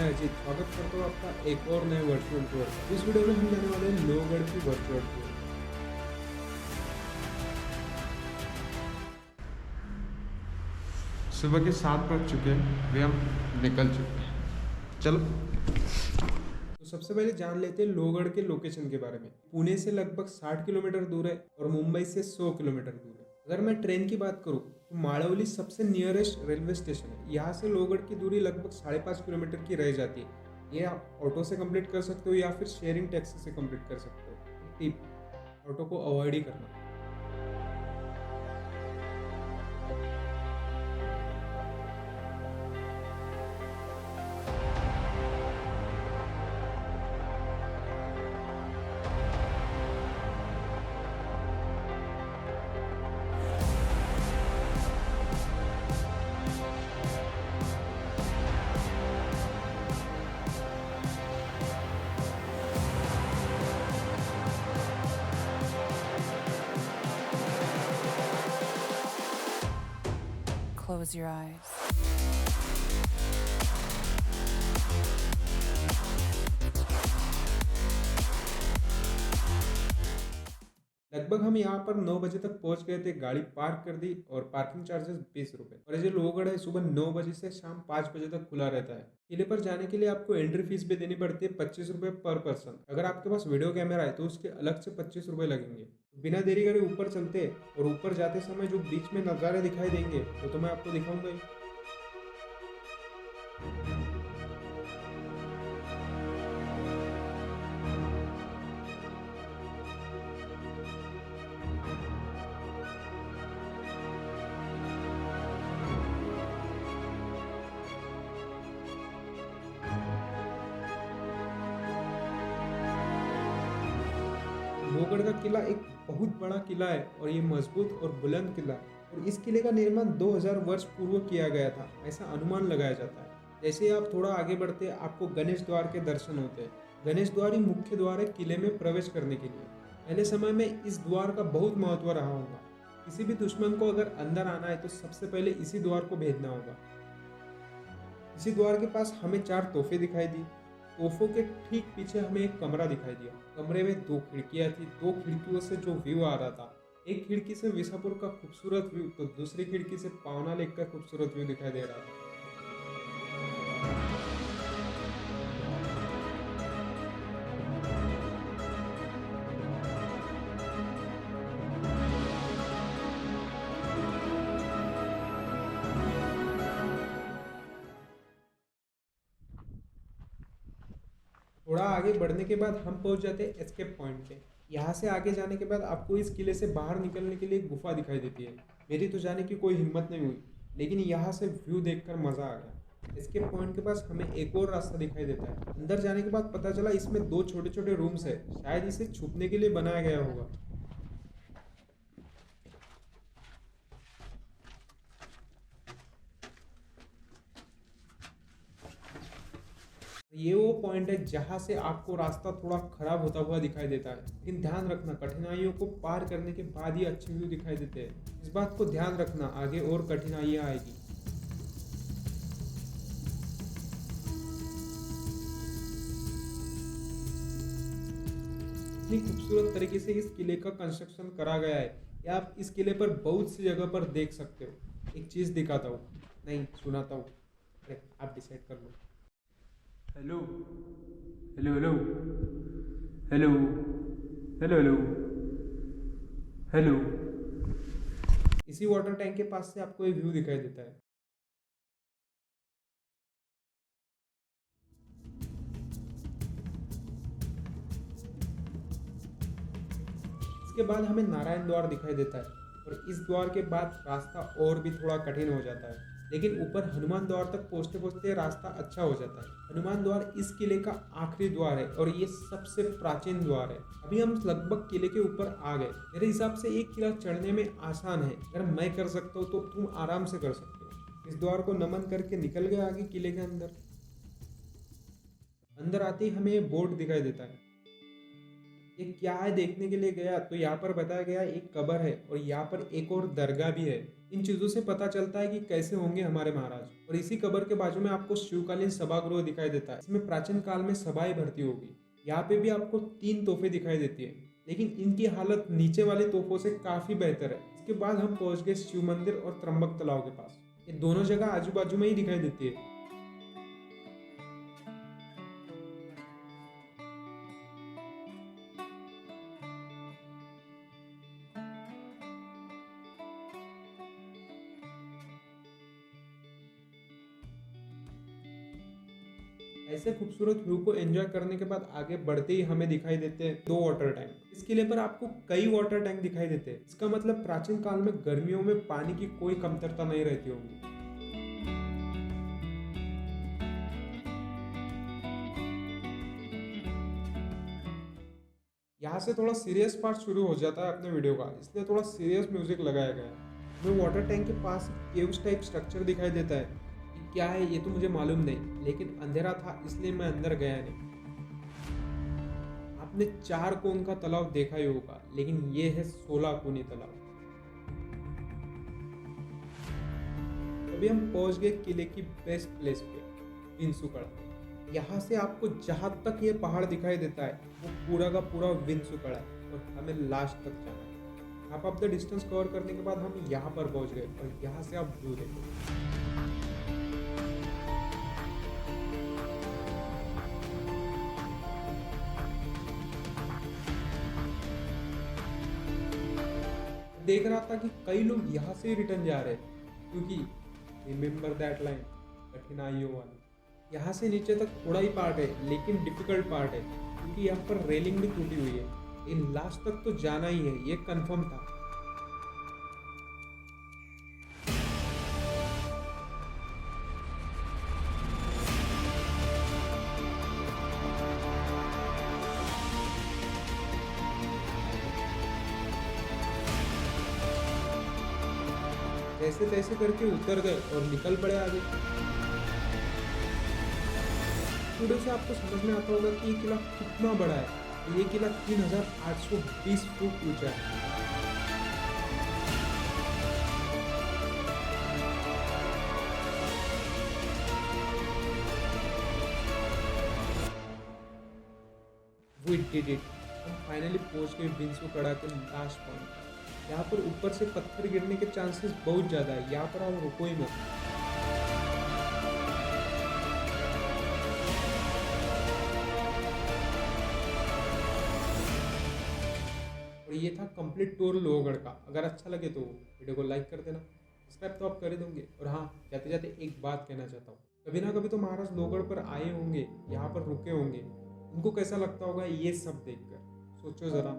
मैं अजीत स्वागत करता हूँ आपका एक और नए वर्चुअल टूर पर। इस वीडियो में हम जाने वाले हैं लोहगढ़ की वर्चुअल टूर। सुबह के 7 बज चुके हैं, वे हम निकल चुके हैं। चलो। तो सबसे पहले जान लेते हैं लोहगढ़ के लोकेशन के बारे में। पुणे से लगभग 60 किलोमीटर दूर है और मुंबई से 100 किलोमीटर दूर है। अगर मैं ट्रेन की बात करूँ तो माड़वली सबसे नियरेस्ट रेलवे स्टेशन है। यहाँ से लोहगढ़ की दूरी लगभग 5.5 किलोमीटर की रह जाती है। ये आप ऑटो से कंप्लीट कर सकते हो या फिर शेयरिंग टैक्सी से कंप्लीट कर सकते हो। टिप, ऑटो को अवॉइड ही करना। Close your eyes. लगभग हम यहाँ पर 9 बजे तक पहुँच गए थे। गाड़ी पार्क कर दी और पार्किंग चार्जेस 20 रुपये। और ये जो लोहगढ़ है सुबह 9 बजे से शाम 5 बजे तक खुला रहता है। किले पर जाने के लिए आपको एंट्री फीस भी देनी पड़ती है 25 रुपये पर पर्सन। अगर आपके पास वीडियो कैमरा है तो उसके अलग से 25 रुपये लगेंगे। बिना देरी करे ऊपर चलते और ऊपर जाते समय जो बीच में नज़ारे दिखाई देंगे वो तो मैं आपको दिखाऊंगा ही। लोहगढ़ का किला एक बहुत बड़ा किला है और ये मजबूत और बुलंद किला है। और इस किले का निर्माण 2000 वर्ष पूर्व किया गया था, ऐसा अनुमान लगाया जाता है। जैसे ही आप थोड़ा आगे बढ़ते हैं आपको गणेश द्वार के दर्शन होते हैं। गणेश द्वार ही मुख्य द्वार है किले में प्रवेश करने के लिए। पहले समय में इस द्वार का बहुत महत्व रहा होगा। किसी भी दुश्मन को अगर अंदर आना है तो सबसे पहले इसी द्वार को भेजना होगा। इसी द्वार के पास हमें 4 तोहफे दिखाई दी। तोहफों के ठीक पीछे हमें एक कमरा दिखाई दिया। कमरे में 2 खिड़कियां थी। 2 खिड़कियों से जो व्यू आ रहा था, एक खिड़की से विसापुर का खूबसूरत व्यू तो दूसरी खिड़की से पावना लेक का खूबसूरत व्यू दिखाई दे रहा था। थोड़ा आगे बढ़ने के बाद हम पहुंच जाते हैं एस्केप पॉइंट पे। यहाँ से आगे जाने के बाद आपको इस किले से बाहर निकलने के लिए एक गुफा दिखाई देती है। मेरी तो जाने की कोई हिम्मत नहीं हुई, लेकिन यहाँ से व्यू देखकर मजा आ गया। एस्केप पॉइंट के पास हमें एक और रास्ता दिखाई देता है। अंदर जाने के बाद पता चला इसमें 2 छोटे छोटे रूम्स है। शायद इसे छुपने के लिए बनाया गया होगा। ये वो पॉइंट है जहां से आपको रास्ता थोड़ा खराब होता हुआ दिखाई देता है, लेकिन ध्यान रखना कठिनाइयों को पार करने के बाद ही अच्छे व्यू दिखाई देते हैं। इस बात को ध्यान रखना, आगे और कठिनाइयां आएगी। इतनी खूबसूरत तरीके से इस किले का कंस्ट्रक्शन करा गया है या आप इस किले पर बहुत सी जगह पर देख सकते हो। एक चीज दिखाता हूँ, नहीं सुनाता हूँ, अरे आप डिसाइड कर लो। Hello hello hello hello hello hello hello. इसी वाटर टैंक के पास से आपको एक व्यू दिखाई देता है। इसके बाद हमें नारायण द्वार दिखाई देता है और इस द्वार के बाद रास्ता और भी थोड़ा कठिन हो जाता है, लेकिन ऊपर हनुमान द्वार तक पहुंचते पहुंचते रास्ता अच्छा हो जाता है। हनुमान द्वार इस किले का आखिरी द्वार है और ये सबसे प्राचीन द्वार है। अभी हम लगभग किले के ऊपर आ गए। मेरे हिसाब से एक किला चढ़ने में आसान है। अगर मैं कर सकता हूँ तो तुम आराम से कर सकते हो। इस द्वार को नमन करके निकल गए आगे किले के अंदर। अंदर आते ही हमें ये बोर्ड दिखाई देता है। ये क्या है देखने के लिए गया तो यहाँ पर बताया गया एक कब्र है और यहाँ पर एक और दरगाह भी है। इन चीज़ों से पता चलता है कि कैसे होंगे हमारे महाराज। और इसी कब्र के बाजू में आपको शिवकालीन सभागृह दिखाई देता है। इसमें प्राचीन काल में सभाएं भरती होगी। यहाँ पे भी आपको 3 तोहफे दिखाई देती है, लेकिन इनकी हालत नीचे वाले तोहफों से काफी बेहतर है। इसके बाद हम पहुंच गए शिव मंदिर और त्र्यंबक तालाब के पास। ये दोनों जगह आजू बाजू में ही दिखाई देती है। ऐसे खूबसूरत व्यू को एंजॉय करने के बाद आगे बढ़ते ही हमें दिखाई देते हैं 2 वाटर टैंक। इस किले पर आपको कई वाटर टैंक दिखाई देते हैं। इसका मतलब प्राचीन काल में गर्मियों में पानी की कोई कमतरता नहीं रहती होगी। यहाँ से थोड़ा सीरियस पार्ट शुरू हो जाता है अपने वीडियो का, इसलिए थोड़ा सीरियस म्यूजिक लगाया गया है। हमें वाटर टैंक के पास केव्स टाइप स्ट्रक्चर दिखाई देता है। ये क्या है ये तो मुझे मालूम नहीं, लेकिन अंधेरा था इसलिए मैं अंदर गया नहीं। आपने 4 कोन का तालाब देखा ही होगा, लेकिन ये है 16 कोनी तालाब। अभी हम पहुंच गए किले की बेस्ट प्लेस पे, विंसुकड़ा। यहाँ से आपको जहां तक ये पहाड़ दिखाई देता है वो पूरा का पूरा विंसुकड़ा है और हमें लास्ट तक जाना है। Half of the distance cover करने के बाद हम यहाँ पर पहुंच गए और यहाँ से आप व्यू देखो। देख रहा था कि कई लोग यहाँ से रिटर्न जा रहे हैं, क्योंकि रिमेम्बर दैट लाइन, कठिनाइयों वाली। यहाँ से नीचे तक थोड़ा ही पार्ट है, लेकिन डिफिकल्ट पार्ट है, क्योंकि यहाँ पर रेलिंग भी टूटी हुई है। इन लास्ट तक तो जाना ही है, ये कंफर्म था। जैसे तैसे करके उतर गए और निकल पड़े आगे। वीडियो से आपको समझ में आता होगा कि ये किला कितना बड़ा है। ये किला 3820 फुट ऊंचा है। We did it। हम फाइनली पहुंच गए विंसुकड़ा के लास्ट पॉइंट। यहाँ पर ऊपर से पत्थर गिरने के चांसेस बहुत ज़्यादा है, यहाँ पर आप रुको ही मत। और ये था कंप्लीट टूर लोहगढ़ का। अगर अच्छा लगे तो वीडियो को लाइक कर देना, सब्सक्राइब तो आप कर ही दोगे। और हाँ, जाते जाते एक बात कहना चाहता हूँ, कभी ना कभी तो महाराज लोहगढ़ पर आए होंगे, यहाँ पर रुके होंगे। उनको कैसा लगता होगा ये सब देखकर, सोचो ज़रा।